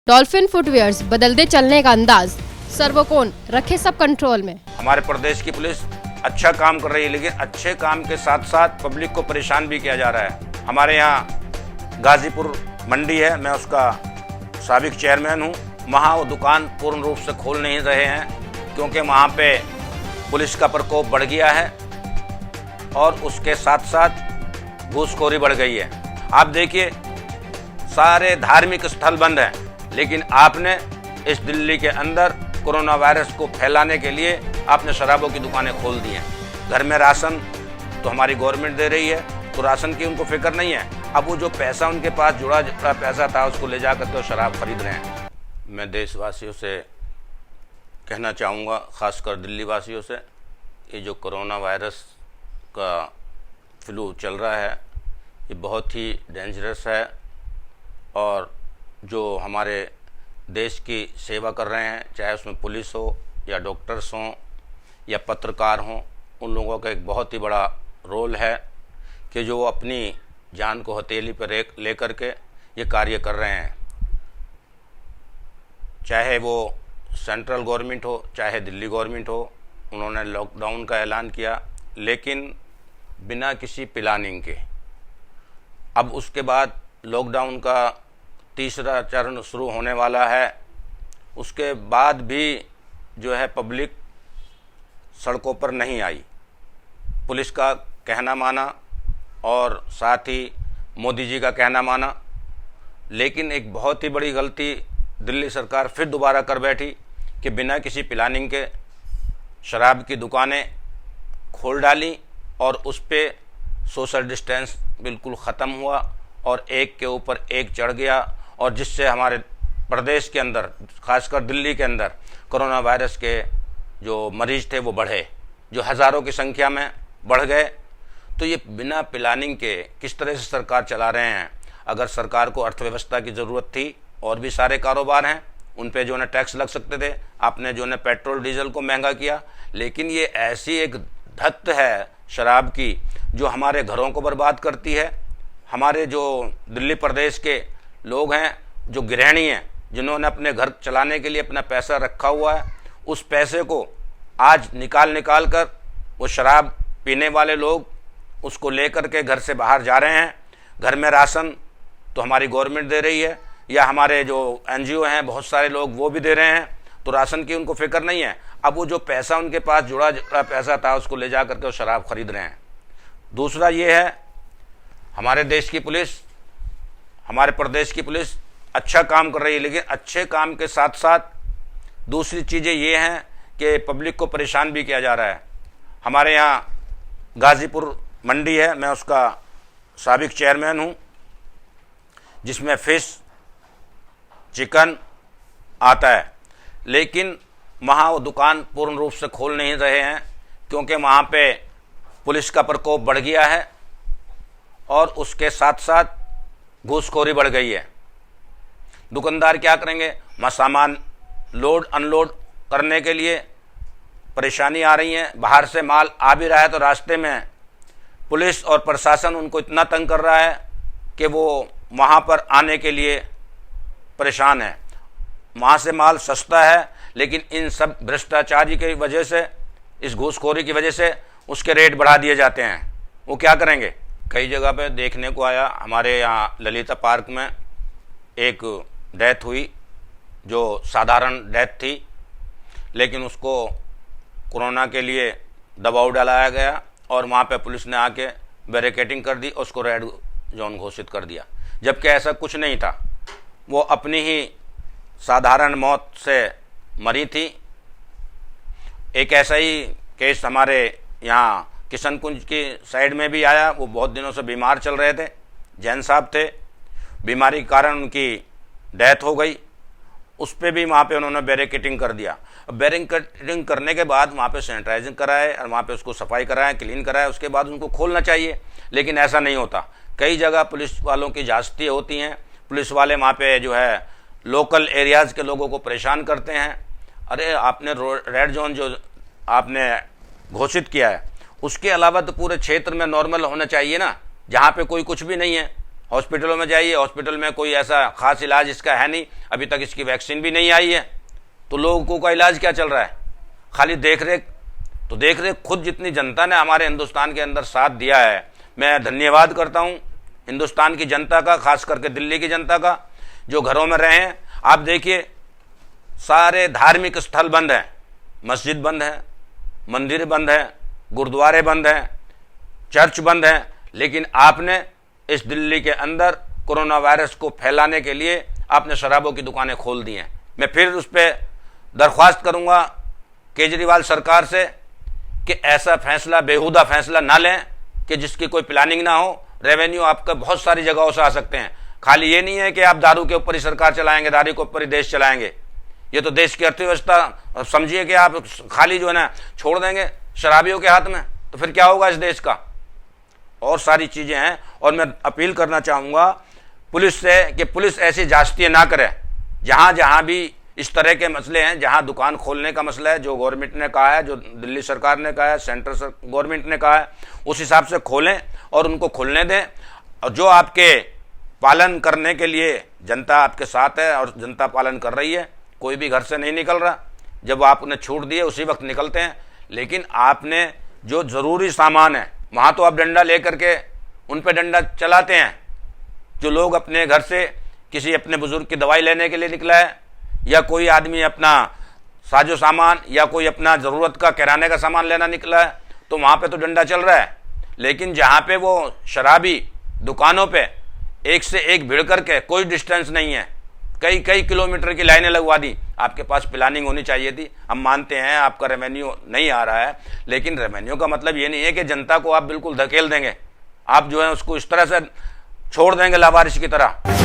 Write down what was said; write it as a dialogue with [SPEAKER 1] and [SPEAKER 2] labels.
[SPEAKER 1] Dolphin footwears, बदलते चलने का अंदाज, सर्वकोण रखे सब कंट्रोल में।
[SPEAKER 2] हमारे प्रदेश की पुलिस अच्छा काम कर रही है, लेकिन अच्छे काम के साथ साथ पब्लिक को परेशान भी किया जा रहा है। हमारे यहाँ गाजीपुर मंडी है, मैं उसका साबिक चेयरमैन हूँ। वहाँ वो दुकान पूर्ण रूप से खोल नहीं रहे हैं क्योंकि वहाँ पे पुलिस का प्रकोप बढ़ गया है और उसके साथ साथ घूसखोरी बढ़ गई है। आप देखिए, सारे धार्मिक स्थल बंद हैं, लेकिन आपने इस दिल्ली के अंदर कोरोना वायरस को फैलाने के लिए आपने शराबों की दुकानें खोल दी हैं। घर में राशन तो हमारी गवर्नमेंट दे रही है, तो राशन की उनको फिक्र नहीं है। अब वो जो पैसा उनके पास जुड़ा पैसा था, उसको ले जा कर के शराब खरीद रहे हैं। मैं देशवासियों से कहना चाहूँगा, ख़ासकर दिल्ली वासियों से, ये जो कोरोना वायरस का फ्लू चल रहा है, ये बहुत ही डेंजरस है और जो हमारे देश की सेवा कर रहे हैं, चाहे उसमें पुलिस हो या डॉक्टर्स हों या पत्रकार हों, उन लोगों का एक बहुत ही बड़ा रोल है कि जो अपनी जान को हथेली पर ले कर के ये कार्य कर रहे हैं। चाहे वो सेंट्रल गवर्नमेंट हो, चाहे दिल्ली गवर्नमेंट हो, उन्होंने लॉकडाउन का ऐलान किया, लेकिन बिना किसी प्लानिंग के। अब उसके बाद लॉकडाउन का तीसरा चरण शुरू होने वाला है। उसके बाद भी जो है पब्लिक सड़कों पर नहीं आई, पुलिस का कहना माना और साथ ही मोदी जी का कहना माना। लेकिन एक बहुत ही बड़ी गलती दिल्ली सरकार फिर दोबारा कर बैठी कि बिना किसी प्लानिंग के शराब की दुकानें खोल डाली और उस पर सोशल डिस्टेंस बिल्कुल ख़त्म हुआ और एक के ऊपर एक चढ़ गया, और जिससे हमारे प्रदेश के अंदर, खासकर दिल्ली के अंदर, कोरोना वायरस के जो मरीज थे वो बढ़े, जो हज़ारों की संख्या में बढ़ गए। तो ये बिना प्लानिंग के किस तरह से सरकार चला रहे हैं। अगर सरकार को अर्थव्यवस्था की ज़रूरत थी, और भी सारे कारोबार हैं उन पे जो है टैक्स लग सकते थे, आपने जो है पेट्रोल डीजल को महंगा किया। लेकिन ये ऐसी एक धत्त है शराब की जो हमारे घरों को बर्बाद करती है। हमारे जो दिल्ली प्रदेश के लोग हैं, जो गृहिणी हैं, जिन्होंने अपने घर चलाने के लिए अपना पैसा रखा हुआ है, उस पैसे को आज निकाल कर वो शराब पीने वाले लोग उसको लेकर के घर से बाहर जा रहे हैं। घर में राशन तो हमारी गवर्नमेंट दे रही है, या हमारे जो एनजीओ हैं बहुत सारे लोग वो भी दे रहे हैं, तो राशन की उनको फिक्र नहीं है। अब वो जो पैसा उनके पास जुड़ा पैसा था, उसको ले जा करके वो शराब खरीद रहे हैं। दूसरा ये है, हमारे देश की पुलिस, हमारे प्रदेश की पुलिस अच्छा काम कर रही है, लेकिन अच्छे काम के साथ साथ दूसरी चीज़ें ये हैं कि पब्लिक को परेशान भी किया जा रहा है। हमारे यहाँ गाजीपुर मंडी है, मैं उसका साबिक चेयरमैन हूँ, जिसमें फ़िश, चिकन आता है, लेकिन वहाँ वो दुकान पूर्ण रूप से खोल नहीं रहे हैं क्योंकि वहाँ पे पुलिस का प्रकोप बढ़ गया है और उसके साथ साथ घूसखोरी बढ़ गई है। दुकानदार क्या करेंगे, वहाँ सामान लोड अनलोड करने के लिए परेशानी आ रही है। बाहर से माल आ भी रहा है तो रास्ते में पुलिस और प्रशासन उनको इतना तंग कर रहा है कि वो वहाँ पर आने के लिए परेशान है। वहाँ से माल सस्ता है, लेकिन इन सब भ्रष्टाचारी की वजह से, इस घूसखोरी की वजह से उसके रेट बढ़ा दिए जाते हैं। वो क्या करेंगे। कई जगह पे देखने को आया, हमारे यहाँ ललिता पार्क में एक डेथ हुई जो साधारण डेथ थी, लेकिन उसको कोरोना के लिए दबाव डालाया गया और वहाँ पे पुलिस ने आके बैरिकेडिंग कर दी, उसको रेड जोन घोषित कर दिया, जबकि ऐसा कुछ नहीं था। वो अपनी ही साधारण मौत से मरी थी। एक ऐसा ही केस हमारे यहाँ किशनकुंज की साइड में भी आया। वो बहुत दिनों से बीमार चल रहे थे, जैन साहब थे, बीमारी के कारण उनकी डेथ हो गई। उस पर भी वहाँ पे उन्होंने बैरिकेडिंग कर दिया। बैरिकेडिंग करने के बाद वहाँ पे सैनिटाइजिंग कराए और वहाँ पे उसको सफाई कराए, क्लीन कराए, उसके बाद उनको खोलना चाहिए, लेकिन ऐसा नहीं होता। कई जगह पुलिस वालों की जासूसी होती हैं, पुलिस वाले वहाँ पे जो है लोकल एरियाज़ के लोगों को परेशान करते हैं। अरे आपने रेड जोन जो आपने घोषित किया है, उसके अलावा तो पूरे क्षेत्र में नॉर्मल होना चाहिए ना, जहाँ पे कोई कुछ भी नहीं है। हॉस्पिटलों में जाइए, हॉस्पिटल में कोई ऐसा खास इलाज इसका है नहीं, अभी तक इसकी वैक्सीन भी नहीं आई है, तो लोगों का इलाज क्या चल रहा है? खाली देख रेख। तो देख रेख खुद जितनी जनता ने हमारे हिंदुस्तान के अंदर साथ दिया है, मैं धन्यवाद करता हूँ हिंदुस्तान की जनता का, खास करके दिल्ली की जनता का, जो घरों में रहे हैं। आप देखिए सारे धार्मिक स्थल बंद हैं, मस्जिद बंद है, मंदिर बंद है, गुरुद्वारे बंद हैं, चर्च बंद हैं, लेकिन आपने इस दिल्ली के अंदर कोरोना वायरस को फैलाने के लिए आपने शराबों की दुकानें खोल दी हैं। मैं फिर उस पर दरख्वास्त करूंगा केजरीवाल सरकार से कि ऐसा फैसला, बेहुदा फैसला ना लें कि जिसकी कोई प्लानिंग ना हो। रेवेन्यू आपका बहुत सारी जगहों से आ सकते हैं, खाली ये नहीं है कि आप दारू के ऊपर ही सरकार चलाएंगे, दारू के ऊपर ही देश चलाएंगे। ये तो देश की अर्थव्यवस्था समझिए कि आप खाली जो है ना छोड़ देंगे शराबियों के हाथ में, तो फिर क्या होगा इस देश का। और सारी चीजें हैं। और मैं अपील करना चाहूंगा पुलिस से कि पुलिस ऐसी जासूसी ना करे। जहां जहां भी इस तरह के मसले हैं, जहां दुकान खोलने का मसला है, जो गवर्नमेंट ने कहा है, जो दिल्ली सरकार ने कहा है, सेंट्रल गवर्नमेंट ने कहा है, उस हिसाब से खोलें और उनको खुलने दें। और जो आपके पालन करने के लिए जनता आपके साथ है और जनता पालन कर रही है, कोई भी घर से नहीं निकल रहा। जब आपने छूट दिए उसी वक्त निकलते हैं, लेकिन आपने जो ज़रूरी सामान है वहाँ तो आप डंडा लेकर के उन पे डंडा चलाते हैं। जो लोग अपने घर से किसी अपने बुजुर्ग की दवाई लेने के लिए निकला है, या कोई आदमी अपना साजो सामान या कोई अपना ज़रूरत का किराने का सामान लेना निकला है, तो वहाँ पे तो डंडा चल रहा है। लेकिन जहाँ पे वो शराबी दुकानों पे एक से एक भिड़ करके कोई डिस्टेंस नहीं है, कई कई किलोमीटर की लाइनें लगवा दी। आपके पास प्लानिंग होनी चाहिए थी। हम मानते हैं आपका रेवेन्यू नहीं आ रहा है, लेकिन रेवेन्यू का मतलब ये नहीं है कि जनता को आप बिल्कुल धकेल देंगे, आप जो है उसको इस तरह से छोड़ देंगे लावारिस की तरह।